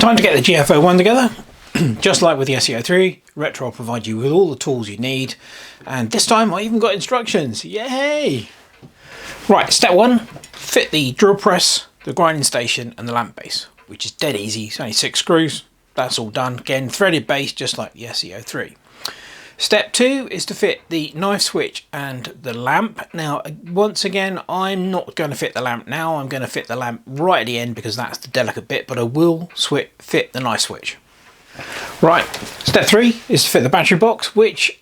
Time to get the GF-01 together. Just like with the SE-03, Retrol will provide you with all the tools you need, and this time I even got instructions. Yay! Right, step one, fit the drill press, the grinding station and the lamp base, which is dead easy. It's only 6 screws. That's all done. Again, threaded base just like the SE-03. Step two is to fit the knife switch and the lamp. Now, once again, I'm not going to fit the lamp now. I'm going to fit the lamp right at the end because that's the delicate bit, but I will fit the knife switch. Right, step three is to fit the battery box, which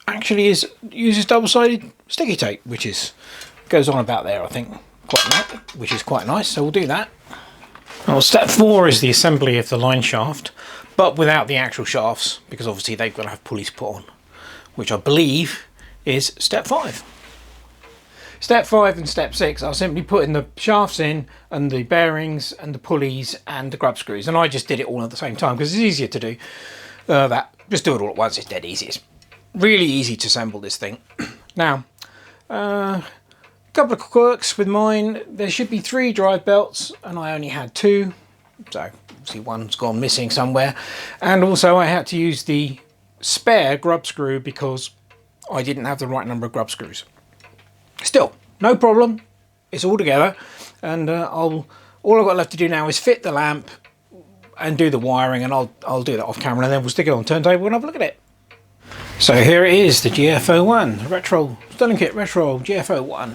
actually uses double-sided sticky tape, which goes on about there, I think, which is quite nice. So we'll do that. Well, step four is the assembly of the line shaft, but without the actual shafts, because obviously they've got to have pulleys put on, which I believe is step five. Step 5 and step 6 are simply putting the shafts in and the bearings and the pulleys and the grub screws. And I just did it all at the same time because it's easier to do that. Just do it all at once. It's dead easy. It's really easy to assemble this thing. Now, a couple of quirks with mine. There should be 3 drive belts and I only had 2. So obviously one's gone missing somewhere. And also I had to use the spare grub screw because I didn't have the right number of grub screws. Still, no problem. It's all together, and all I've got left to do now is fit the lamp and do the wiring, and I'll do that off camera, and then we'll stick it on the turntable and have a look at it. So here it is, the GF-01, Stirlingkit Retrol GF-01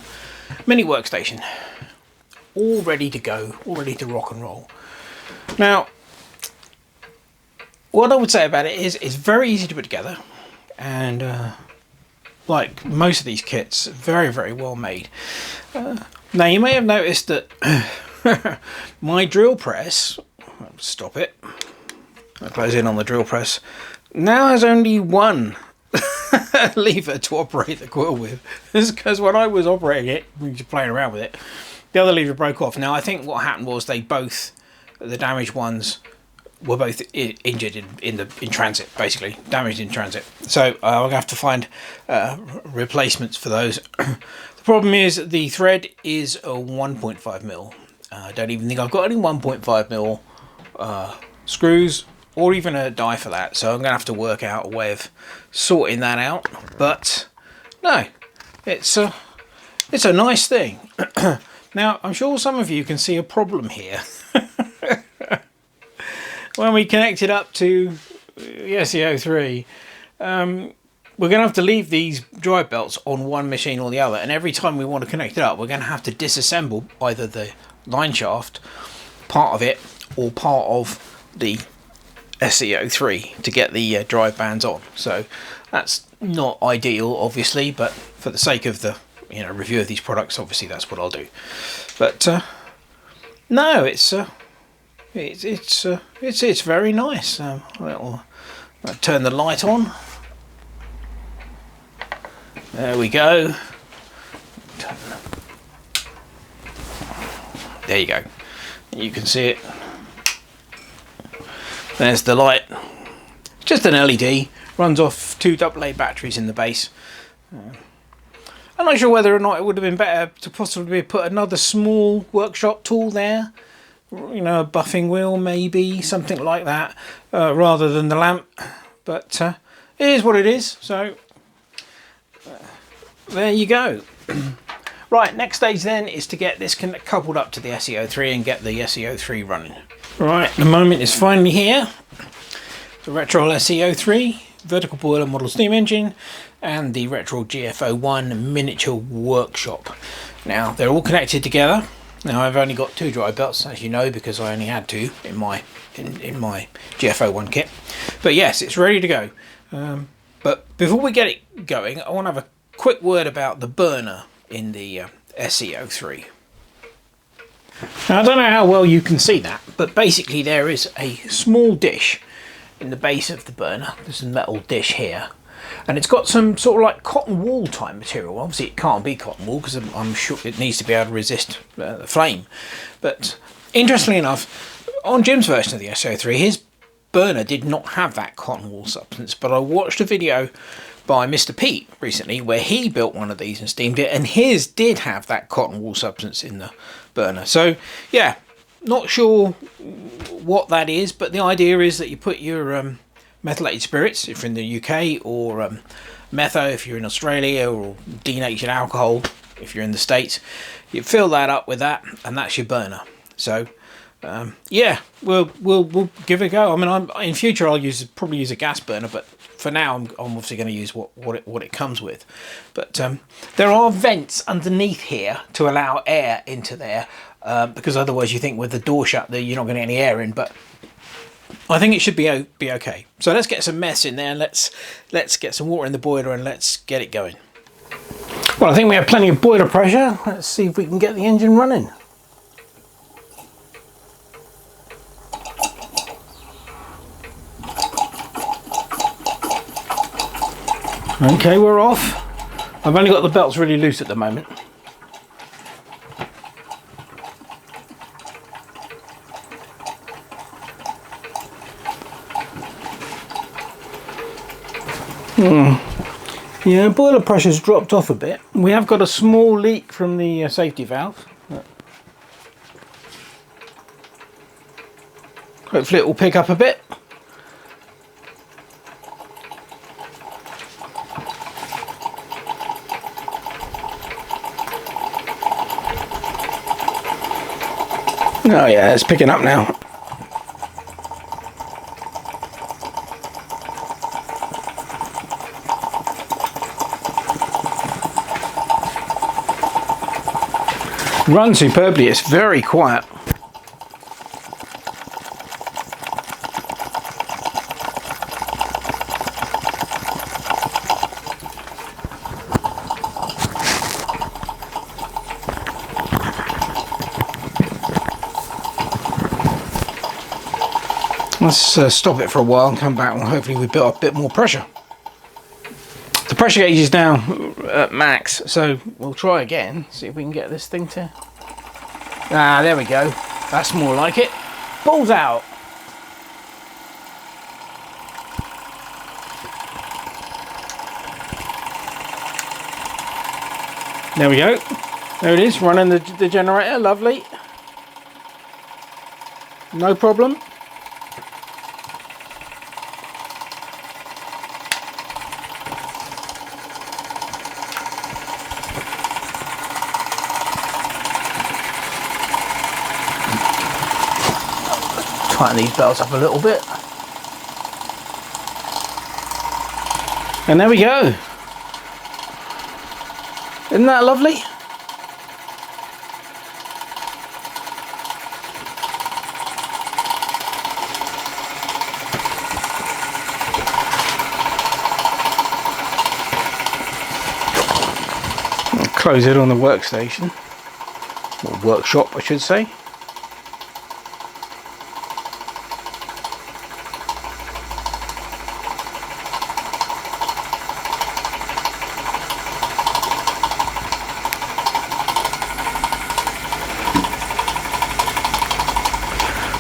mini workstation, all ready to go, all ready to rock and roll. Now, what I would say about it is it's very easy to put together, and like most of these kits, very, very well made. Now you may have noticed that my drill press, stop it, I'll close in on the drill press, now has only one lever to operate the quill with. This is because when I was operating it, we were playing around with it, the other lever broke off. Now I think what happened was the damaged ones were both injured in transit, basically damaged in transit. So I'm gonna have to find replacements for those. The problem is the thread is a 1.5mm. I don't even think I've got any 1.5mm screws or even a die for that. So I'm gonna have to work out a way of sorting that out. But no, it's a nice thing. Now I'm sure some of you can see a problem here. When we connect it up to the SE-03, we're going to have to leave these drive belts on one machine or the other, and every time we want to connect it up, we're going to have to disassemble either the line shaft, part of it, or part of the SE-03 to get the drive bands on. So that's not ideal, obviously, but for the sake of the review of these products, obviously that's what I'll do. But no, it's very nice. I'll turn the light on. There we go. There you go. You can see it. There's the light. It's just an LED. Runs off 2 AA batteries in the base. I'm not sure whether or not it would have been better to possibly put another small workshop tool there. A buffing wheel, maybe something like that, rather than the lamp. But it is what it is. So there you go. Right, next stage then is to get this coupled up to the SE-03 and get the SE-03 running. Right, the moment is finally here. The Retrol SE-03 vertical boiler model steam engine and the Retrol GF-01 miniature workshop. Now they're all connected together. Now I've only got 2 drive belts, as you know, because I only had 2 in my GF-01 kit. But yes, it's ready to go. But before we get it going, I want to have a quick word about the burner in the SE-03. Now I don't know how well you can see that, but basically there is a small dish in the base of the burner. There's a metal dish here. And it's got some sort of like cotton wool type material. Obviously it can't be cotton wool because I'm sure it needs to be able to resist the flame. But interestingly enough, on Jim's version of the SE-03, his burner did not have that cotton wool substance. But I watched a video by Mr. Pete recently where he built one of these and steamed it, and his did have that cotton wool substance in the burner. So yeah, Not sure what that is, but the idea is that you put your methylated spirits if you're in the UK, or metho if you're in Australia, or denatured alcohol if you're in the States. You fill that up with that, and that's your burner. So yeah, we'll give it a go. I mean, in future I'll probably use a gas burner, but for now I'm obviously going to use what it comes with. But there are vents underneath here to allow air into there, because otherwise you think with the door shut that you're not going to get any air in. But I think it should be okay. So let's get some mess in there, and let's get some water in the boiler, and let's get it going. Well, I think we have plenty of boiler pressure. Let's see if we can get the engine running. Okay, we're off. I've only got the belts really loose at the moment. Yeah, boiler pressure's dropped off a bit. We have got a small leak from the safety valve. Hopefully it will pick up a bit. Oh yeah, it's picking up now. Runs superbly, it's very quiet. Let's stop it for a while and come back, and hopefully we build up a bit more pressure. The pressure gauge is now at max, so we'll try again, see if we can get this thing to... Ah, there we go. That's more like it. Balls out. There we go. There it is, running the generator. Lovely. No problem. Tighten these belts up a little bit. And there we go. Isn't that lovely? I'll close it on the workstation, or workshop I should say.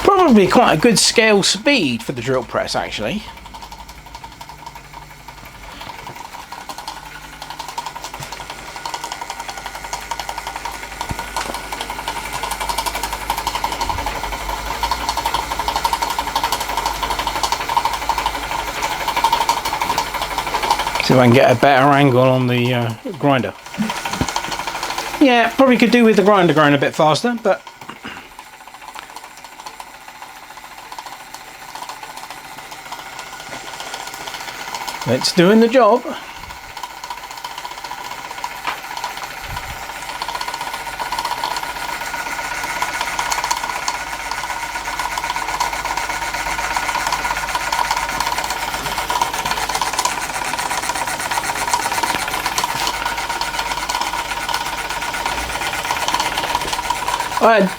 Probably quite a good scale speed for the drill press, actually. See if I can get a better angle on the grinder. Yeah, probably could do with the grinder going a bit faster, but it's doing the job.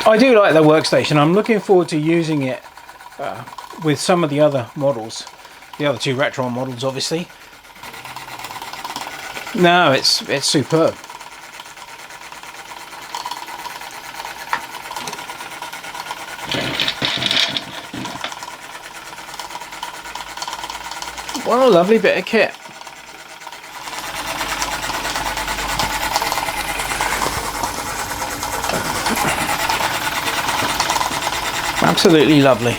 I do like the workstation. I'm looking forward to using it with some of the other models. The other two Retrol models, obviously. No, it's superb. What a lovely bit of kit. Absolutely lovely.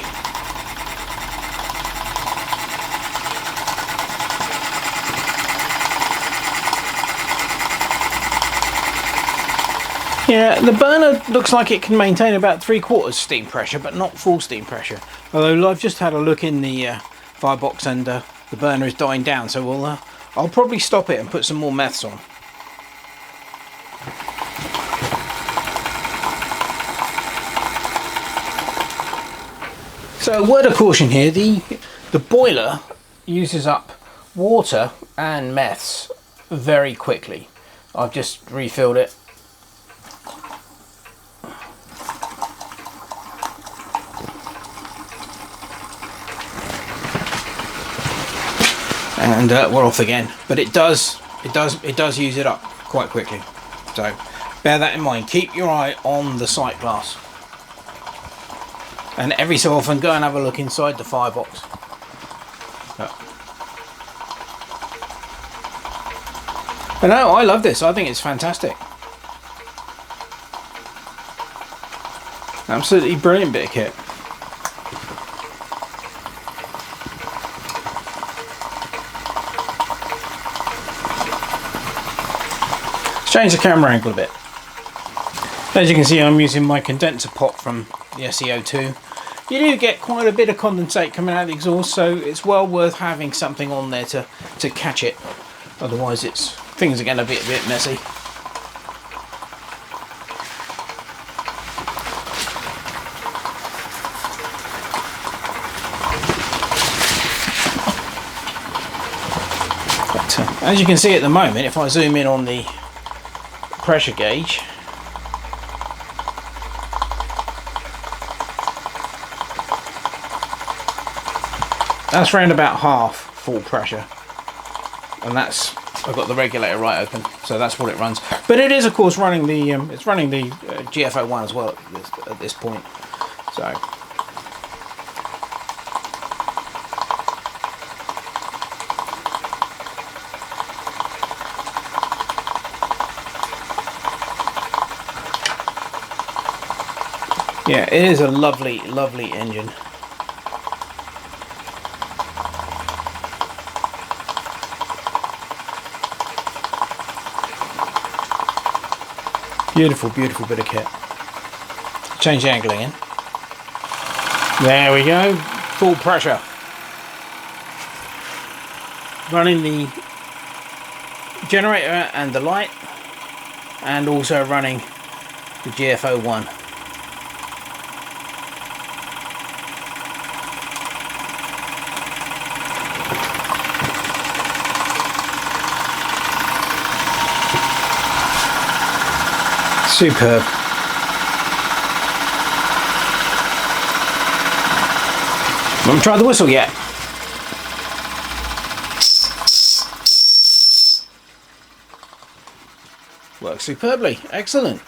Yeah, the burner looks like it can maintain about 3/4 steam pressure, but not full steam pressure. Although I've just had a look in the firebox and the burner is dying down, so I'll probably stop it and put some more meths on. So, word of caution here: the boiler uses up water and meths very quickly. I've just refilled it. And we're off again, but it does use it up quite quickly, so bear that in mind. Keep your eye on the sight glass, and every so often go and have a look inside the firebox. But no, I love this. I think it's fantastic. Absolutely brilliant bit of kit. Change the camera angle a bit. As you can see, I'm using my condenser pot from the SE-02. You do get quite a bit of condensate coming out of the exhaust, so it's well worth having something on there to catch it. Otherwise, things are going to be a bit messy. But as you can see at the moment, if I zoom in on the pressure gauge, that's around about half full pressure, and I've got the regulator right open, so that's what it runs. But it is, of course, running the it's running the GF-01 as well at this point. So yeah, it is a lovely, lovely engine. Beautiful, beautiful bit of kit. Change the angle again. There we go. Full pressure. Running the generator and the light, and also running the GF-01. Superb. Haven't tried the whistle yet. Works superbly. Excellent.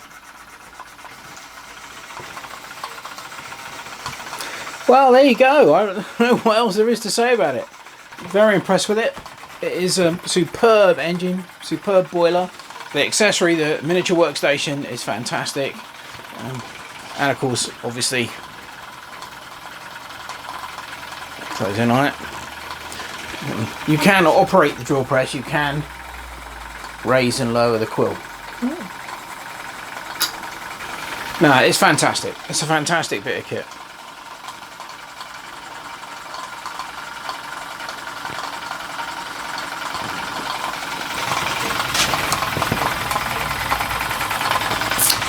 Well, there you go. I don't know what else there is to say about it. Very impressed with it. It is a superb engine, superb boiler. The accessory, the miniature workstation, is fantastic, and of course, obviously, close in on it. You can operate the drill press. You can raise and lower the quill. No, it's fantastic. It's a fantastic bit of kit.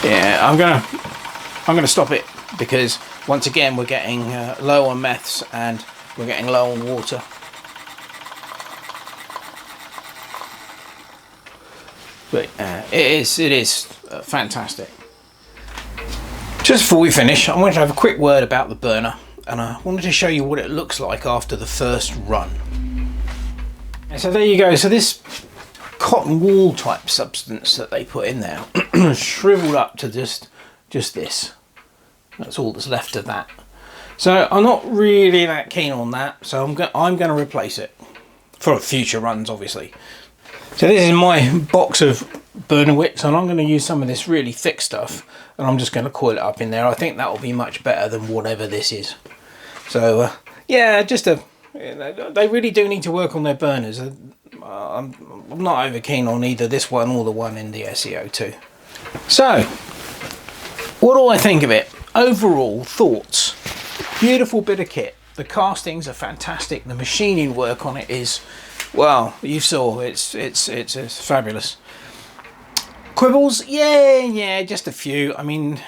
Yeah, I'm gonna stop it, because once again we're getting low on meths and we're getting low on water. But it is fantastic. Just before we finish, I wanted to have a quick word about the burner, and I wanted to show you what it looks like after the first run. So there you go. So this cotton wool type substance that they put in there shriveled up to just this. That's all that's left of that. So I'm not really that keen on that, so I'm going to replace it for future runs, obviously. So this is my box of burner wicks, and I'm going to use some of this really thick stuff, and I'm just going to coil it up in there. I think that will be much better than whatever this is. So yeah, they really do need to work on their burners. I'm not over keen on either this one or the one in the SE-02. So what do I think of it? Overall thoughts: beautiful bit of kit. The castings are fantastic. The machining work on it is, well, you saw, it's fabulous. Quibbles, yeah, just a few. I mean,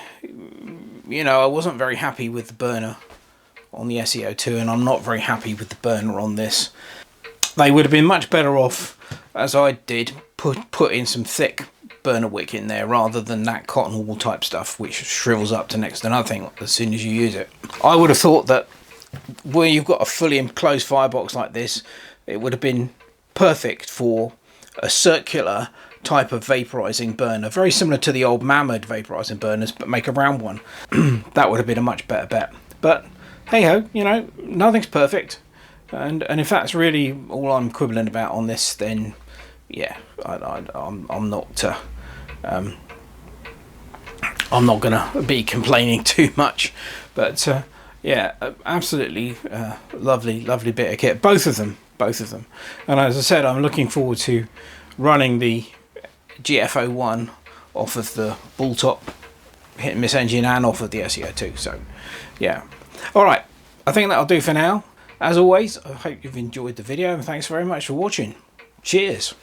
you know, I wasn't very happy with the burner on the SE-02, and I'm not very happy with the burner on this. They would have been much better off, as I did, put in some thick burner wick in there rather than that cotton wool type stuff which shrivels up to next to nothing as soon as you use it. I would have thought that where you've got a fully enclosed firebox like this, it would have been perfect for a circular type of vaporizing burner, very similar to the old Mammoth vaporizing burners, but make a round one. That would have been a much better bet. But hey ho, you know, nothing's perfect, and if that's really all I'm quibbling about on this, then yeah, I'm not gonna be complaining too much. But yeah, absolutely lovely bit of kit, both of them. And as I said, I'm looking forward to running the GF-01 off of the ball top hit and miss engine and off of the SE-02. So yeah, all right, I think that'll do for now. As always, I hope you've enjoyed the video, and thanks very much for watching. Cheers.